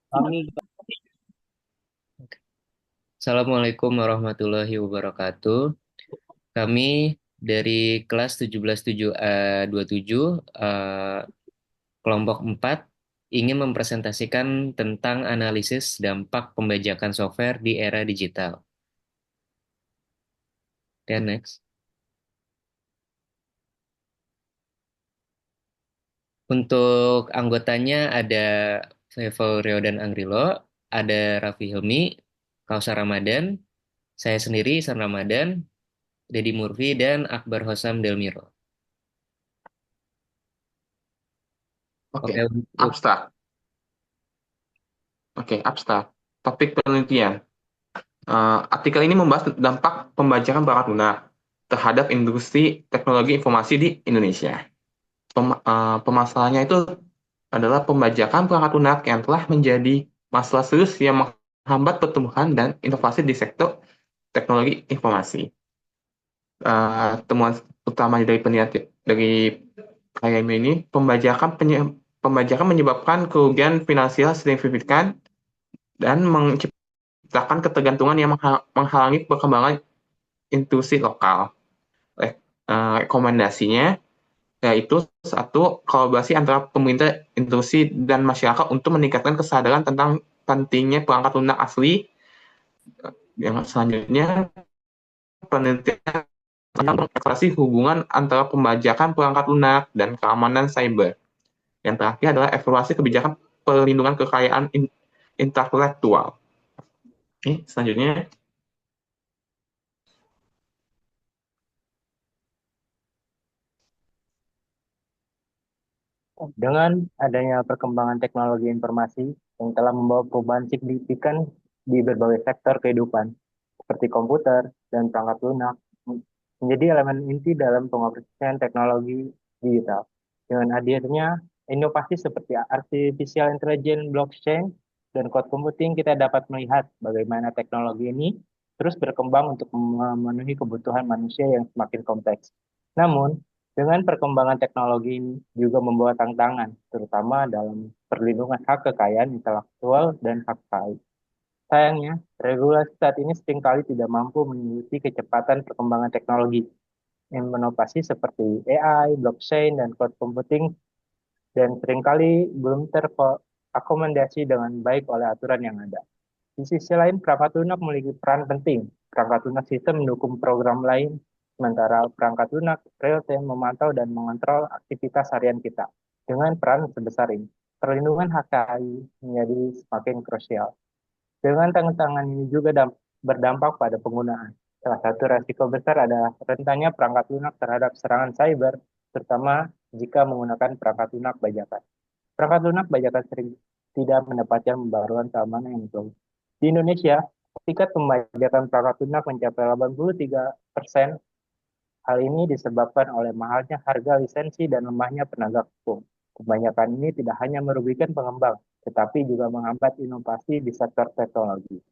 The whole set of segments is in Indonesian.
Kami Assalamualaikum warahmatullahi wabarakatuh. Kami dari kelas 177 kelompok 4 ingin mempresentasikan tentang analisis dampak pembajakan software di era digital. Dan next. Untuk anggotanya ada Faisal Rio dan Angrilo, ada Raffi Hilmi, Kausar Ramadan, saya sendiri Isan Ramadan, Deddy Murphy, dan Akbar Hosam Delmiro. Oke, Oke, untuk abstrak. Oke, abstrak. Topik penelitian. Artikel ini membahas dampak pembajakan perangkat lunak terhadap industri teknologi informasi di Indonesia. Permasalahannya itu adalah pembajakan perangkat lunak yang telah menjadi masalah serius yang menghambat pertumbuhan dan inovasi di sektor teknologi informasi. Temuan utama dari penelitian dari KM ini, pembajakan menyebabkan kerugian finansial signifikan dan menciptakan ketergantungan yang menghalangi perkembangan institusi lokal. Rekomendasinya yaitu satu, kolaborasi antara pemerintah, institusi, dan masyarakat untuk meningkatkan kesadaran tentang pentingnya perangkat lunak asli. Yang selanjutnya, penelitian tentang mengeksplorasi hubungan antara pembajakan perangkat lunak dan keamanan cyber. Yang terakhir adalah evaluasi kebijakan perlindungan kekayaan intelektual. Oke, selanjutnya. Dengan adanya perkembangan teknologi informasi yang telah membawa perubahan signifikan di berbagai sektor kehidupan, seperti komputer dan perangkat lunak, menjadi elemen inti dalam pengoperasian teknologi digital. Dengan hadirnya inovasi seperti artificial intelligence, blockchain, dan cloud computing, kita dapat melihat bagaimana teknologi ini terus berkembang untuk memenuhi kebutuhan manusia yang semakin kompleks. Namun, dengan perkembangan teknologi ini juga membawa tantangan, terutama dalam perlindungan hak kekayaan intelektual dan hak cipta. Sayangnya, regulasi saat ini seringkali tidak mampu mengikuti kecepatan perkembangan teknologi. Inovasi seperti AI, blockchain, dan cloud computing dan seringkali belum terakomodasi dengan baik oleh aturan yang ada. Di sisi lain, perangkat lunak memiliki peran penting. Perangkat lunak sistem mendukung program lain, sementara perangkat lunak real-time memantau dan mengontrol aktivitas harian kita. Dengan peran sebesar ini, perlindungan hak KI menjadi semakin krusial. Dengan tangan-tangan ini juga berdampak pada penggunaan. Salah satu resiko besar adalah rentannya perangkat lunak terhadap serangan cyber, terutama jika menggunakan perangkat lunak bajakan. Perangkat lunak bajakan sering tidak mendapatkan pembaruan keamanan yang bagus. Di Indonesia, tingkat pembajakan perangkat lunak mencapai 83%. Hal ini disebabkan oleh mahalnya harga lisensi dan lemahnya penegak hukum. Kebanyakan ini tidak hanya merugikan pengembang, tetapi juga menghambat inovasi di sektor teknologi.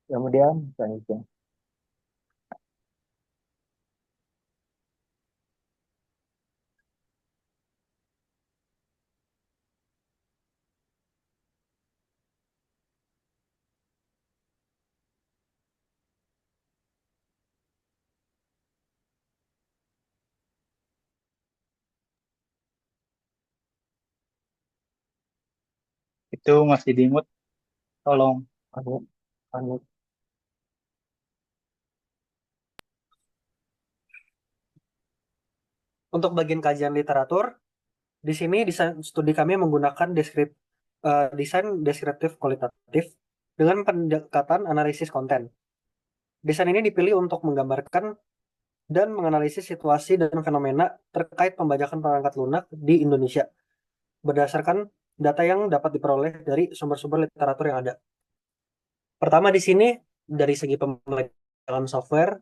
Kemudian, selanjutnya, Itu masih di mood, tolong. lanjut, lanjut. Untuk bagian kajian literatur, di sini desain studi kami menggunakan desain deskriptif kualitatif dengan pendekatan analisis konten. Desain ini dipilih untuk menggambarkan dan menganalisis situasi dan fenomena terkait pembajakan perangkat lunak di Indonesia berdasarkan data yang dapat diperoleh dari sumber-sumber literatur yang ada. Pertama di sini dari segi pembajakan software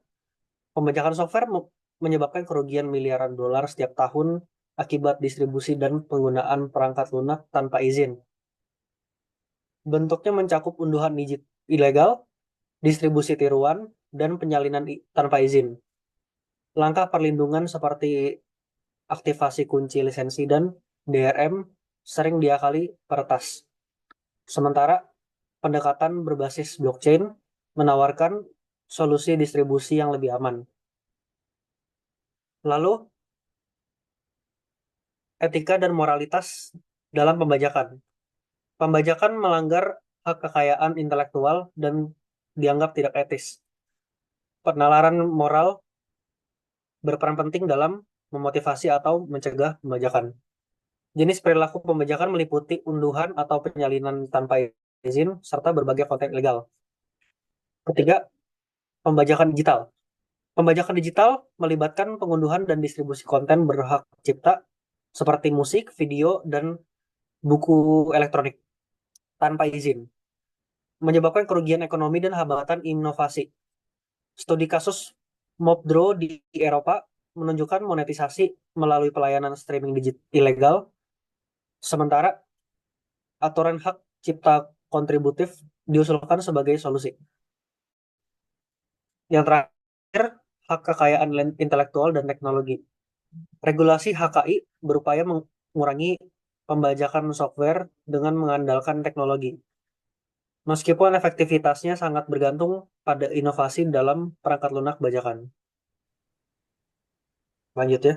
menyebabkan kerugian miliaran dolar setiap tahun akibat distribusi dan penggunaan perangkat lunak tanpa izin. Bentuknya mencakup unduhan digit ilegal, distribusi tiruan, dan penyalinan tanpa izin. Langkah perlindungan seperti aktivasi kunci lisensi dan DRM sering diakali peretas. Sementara pendekatan berbasis blockchain menawarkan solusi distribusi yang lebih aman. Lalu, etika dan moralitas dalam pembajakan. Pembajakan melanggar hak kekayaan intelektual dan dianggap tidak etis. Penalaran moral berperan penting dalam memotivasi atau mencegah pembajakan. Jenis perilaku pembajakan meliputi unduhan atau penyalinan tanpa izin, serta berbagai konten ilegal. Ketiga, pembajakan digital. Pembajakan digital melibatkan pengunduhan dan distribusi konten berhak cipta seperti musik, video, dan buku elektronik tanpa izin, menyebabkan kerugian ekonomi dan hambatan inovasi. Studi kasus Mobdro di Eropa menunjukkan monetisasi melalui pelayanan streaming ilegal, sementara aturan hak cipta kontributif diusulkan sebagai solusi. Yang terakhir, hak kekayaan intelektual dan teknologi. Regulasi HKI berupaya mengurangi pembajakan software dengan mengandalkan teknologi. Meskipun efektivitasnya sangat bergantung pada inovasi dalam perangkat lunak bajakan. Lanjut ya.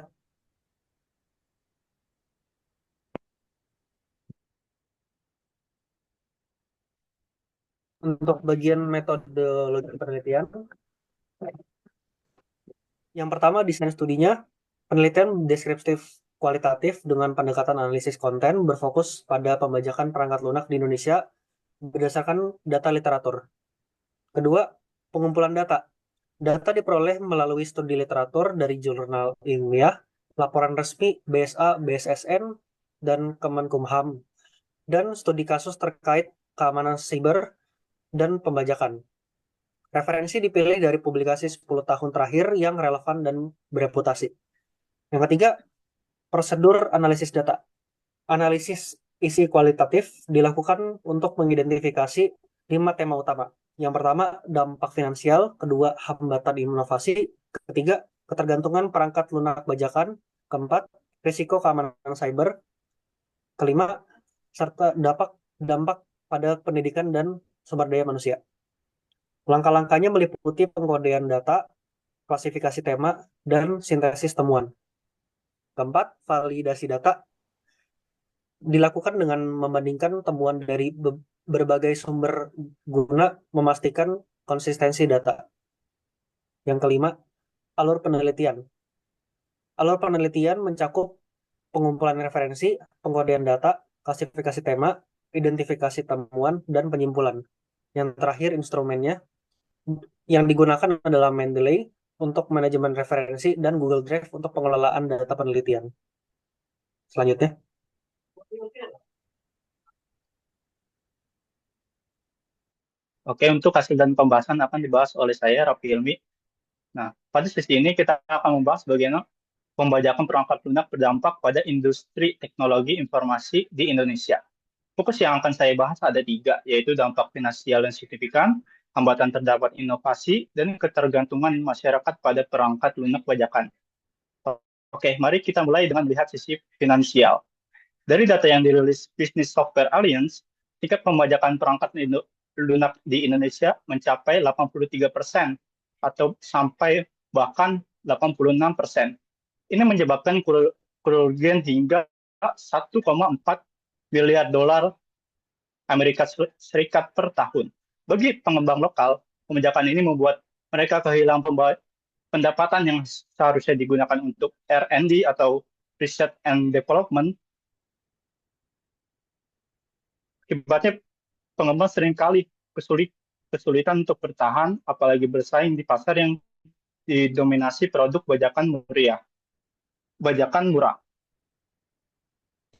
Untuk bagian metodologi penelitian, yang pertama desain studinya, penelitian deskriptif kualitatif dengan pendekatan analisis konten berfokus pada pembajakan perangkat lunak di Indonesia berdasarkan data literatur. Kedua, pengumpulan data. Data diperoleh melalui studi literatur dari jurnal ilmiah, laporan resmi BSA, BSSN, dan Kemenkumham, dan studi kasus terkait keamanan siber dan pembajakan. Referensi dipilih dari publikasi 10 tahun terakhir yang relevan dan bereputasi. Yang ketiga, prosedur analisis data. Analisis isi kualitatif dilakukan untuk mengidentifikasi 5 tema utama. Yang pertama, dampak finansial. Kedua, hambatan inovasi. Ketiga, ketergantungan perangkat lunak bajakan. Keempat, risiko keamanan cyber. Kelima, serta dampak pada pendidikan dan sumber daya manusia. Langkah-langkahnya meliputi pengkodean data, klasifikasi tema, dan sintesis temuan. Keempat, validasi data dilakukan dengan membandingkan temuan dari berbagai sumber guna memastikan konsistensi data. Yang kelima, alur penelitian. Alur penelitian mencakup pengumpulan referensi, pengkodean data, klasifikasi tema, identifikasi temuan, dan penyimpulan. Yang terakhir, instrumennya. Yang digunakan adalah Mendeley untuk manajemen referensi dan Google Drive untuk pengelolaan data penelitian. Selanjutnya. Oke, untuk hasil dan pembahasan akan dibahas oleh saya, Raffi Ilmi. Nah, pada sesi ini kita akan membahas bagaimana pembajakan perangkat lunak berdampak pada industri teknologi informasi di Indonesia. Fokus yang akan saya bahas ada 3, yaitu dampak finansial yang signifikan, hambatan terdapat inovasi, dan ketergantungan masyarakat pada perangkat lunak bajakan. Oke, mari kita mulai dengan melihat sisi finansial. Dari data yang dirilis Business Software Alliance, tingkat pembajakan perangkat lunak di Indonesia mencapai 83% atau sampai bahkan 86%. Ini menyebabkan kerugian hingga 1,4 miliar dolar Amerika Serikat per tahun. Bagi pengembang lokal, pembajakan ini membuat mereka kehilangan pendapatan yang seharusnya digunakan untuk R&D atau Research and Development. Akibatnya pengembang seringkali kesulitan untuk bertahan, apalagi bersaing di pasar yang didominasi produk bajakan murah.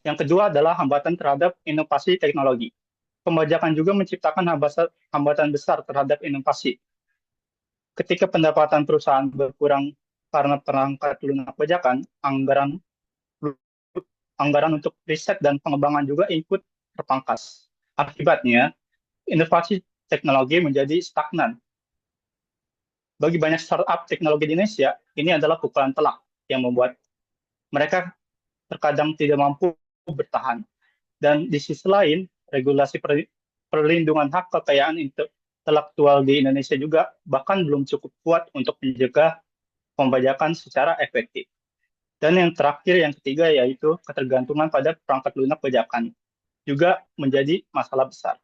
Yang kedua adalah hambatan terhadap inovasi teknologi. Pembajakan juga menciptakan hambatan besar terhadap inovasi. Ketika pendapatan perusahaan berkurang karena perangkat lunak bajakan, anggaran untuk riset dan pengembangan juga ikut terpangkas. Akibatnya, inovasi teknologi menjadi stagnan. Bagi banyak startup teknologi di Indonesia, ini adalah pukulan telak yang membuat mereka terkadang tidak mampu bertahan. Dan di sisi lain, regulasi perlindungan hak kekayaan intelektual di Indonesia juga bahkan belum cukup kuat untuk mencegah pembajakan secara efektif. Dan yang terakhir, yang ketiga, yaitu ketergantungan pada perangkat lunak bajakan juga menjadi masalah besar.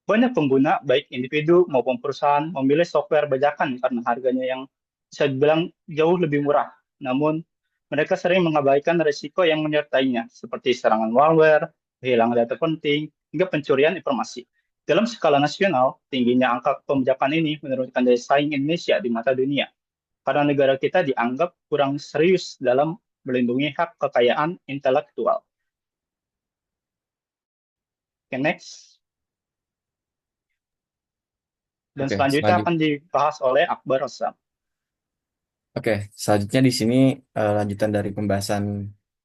Banyak pengguna, baik individu maupun perusahaan, memilih software bajakan karena harganya yang bisa dibilang jauh lebih murah. Namun, mereka sering mengabaikan risiko yang menyertainya, seperti serangan malware, kehilangan data penting, hingga pencurian informasi. Dalam skala nasional, tingginya angka pembajakan ini menurunkan daya saing Indonesia di mata dunia, karena negara kita dianggap kurang serius dalam melindungi hak kekayaan intelektual. Oke, next. Dan Oke, selanjutnya akan dibahas oleh Akbar Rossam. Oke, selanjutnya di sini lanjutan dari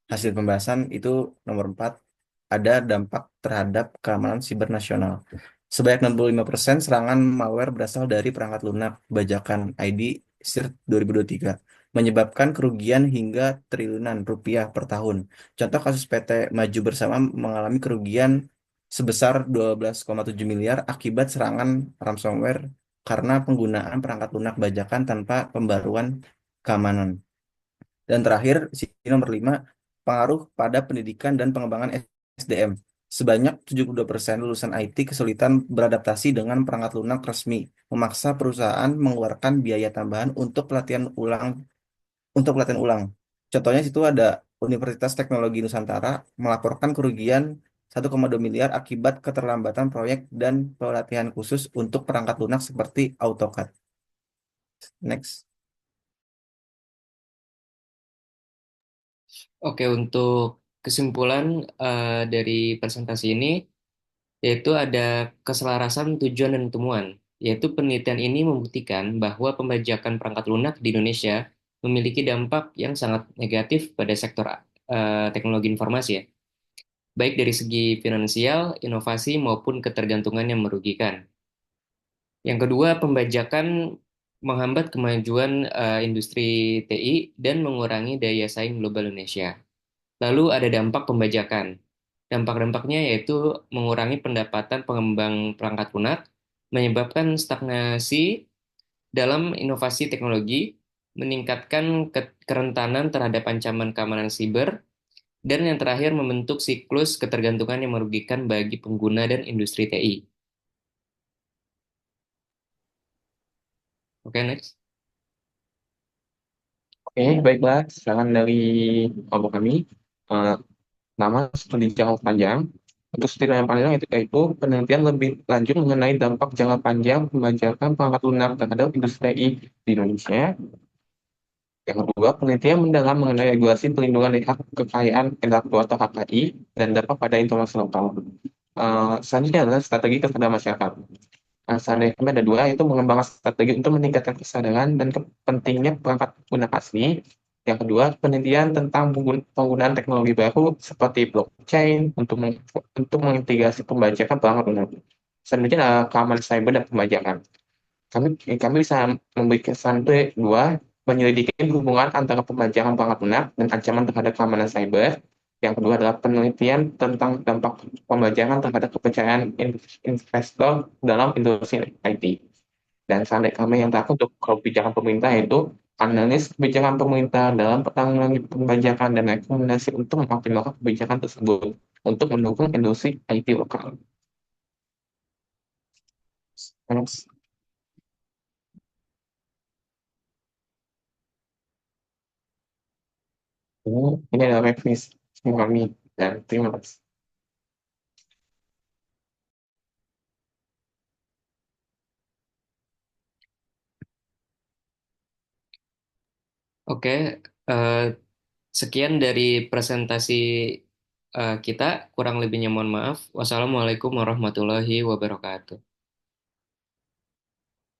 hasil pembahasan itu nomor 4 ada dampak terhadap keamanan siber nasional. Sebanyak 65% serangan malware berasal dari perangkat lunak bajakan ID CIRT 2023, menyebabkan kerugian hingga triliunan rupiah per tahun. Contoh kasus PT Maju Bersama mengalami kerugian sebesar 12,7 miliar akibat serangan ransomware karena penggunaan perangkat lunak bajakan tanpa pembaruan keamanan. Dan terakhir, sisi nomor 5, pengaruh pada pendidikan dan pengembangan SDM. Sebanyak 72% lulusan IT kesulitan beradaptasi dengan perangkat lunak resmi, memaksa perusahaan mengeluarkan biaya tambahan untuk pelatihan ulang. Contohnya situ ada Universitas Teknologi Nusantara melaporkan kerugian 1,2 miliar akibat keterlambatan proyek dan pelatihan khusus untuk perangkat lunak seperti AutoCAD. Next. Oke, untuk kesimpulan dari presentasi ini, yaitu ada keselarasan tujuan dan temuan, yaitu penelitian ini membuktikan bahwa pembajakan perangkat lunak di Indonesia memiliki dampak yang sangat negatif pada sektor teknologi informasi ya, baik dari segi finansial, inovasi, maupun ketergantungan yang merugikan. Yang kedua, pembajakan menghambat kemajuan industri TI dan mengurangi daya saing global Indonesia. Lalu ada dampak pembajakan. Dampak-dampaknya yaitu mengurangi pendapatan pengembang perangkat lunak, menyebabkan stagnasi dalam inovasi teknologi, meningkatkan kerentanan terhadap ancaman keamanan siber, dan yang terakhir membentuk siklus ketergantungan yang merugikan bagi pengguna dan industri TI. Oke, next. Oke, baiklah. Silakan dari kelompok kami. Eh, Nama studi jangka panjang. Untuk studi yang panjang yaitu penelitian lebih lanjut mengenai dampak jangka panjang pembajakan perangkat lunak terhadap industri TI di Indonesia. Yang kedua, penelitian mendalam mengenai regulasi perlindungan hak kekayaan intelektual atau HKI dan dampak pada informasi lokal. Selanjutnya adalah strategi kepada masyarakat. Strategi kami ada dua, yaitu mengembangkan strategi untuk meningkatkan kesadaran dan pentingnya perangkat lunak asli. Yang kedua, penelitian tentang penggunaan teknologi baru seperti blockchain untuk mengintegrasi pembajakan perangkat lunak. Selanjutnya adalah keamanan cyber dan pembajakan. Kami bisa memberikan satu dua menyelidiki hubungan antara pembajakan perangkat lunak dan ancaman terhadap keamanan cyber. Yang kedua adalah penelitian tentang dampak pembajakan terhadap kepercayaan investor dalam industri IT. Dan strategi kami yang terakhir untuk kebijakan pemerintah yaitu analis kebijakan pemerintah dalam penanggulangan pembajakan dan rekomendasi untuk mengoptimalkan kebijakan tersebut untuk mendukung industri IT lokal. Thanks. Ini adalah revisi kami dan terima kasih. Oke, eh, sekian dari presentasi kita. Kurang lebihnya mohon maaf. Wassalamualaikum warahmatullahi wabarakatuh.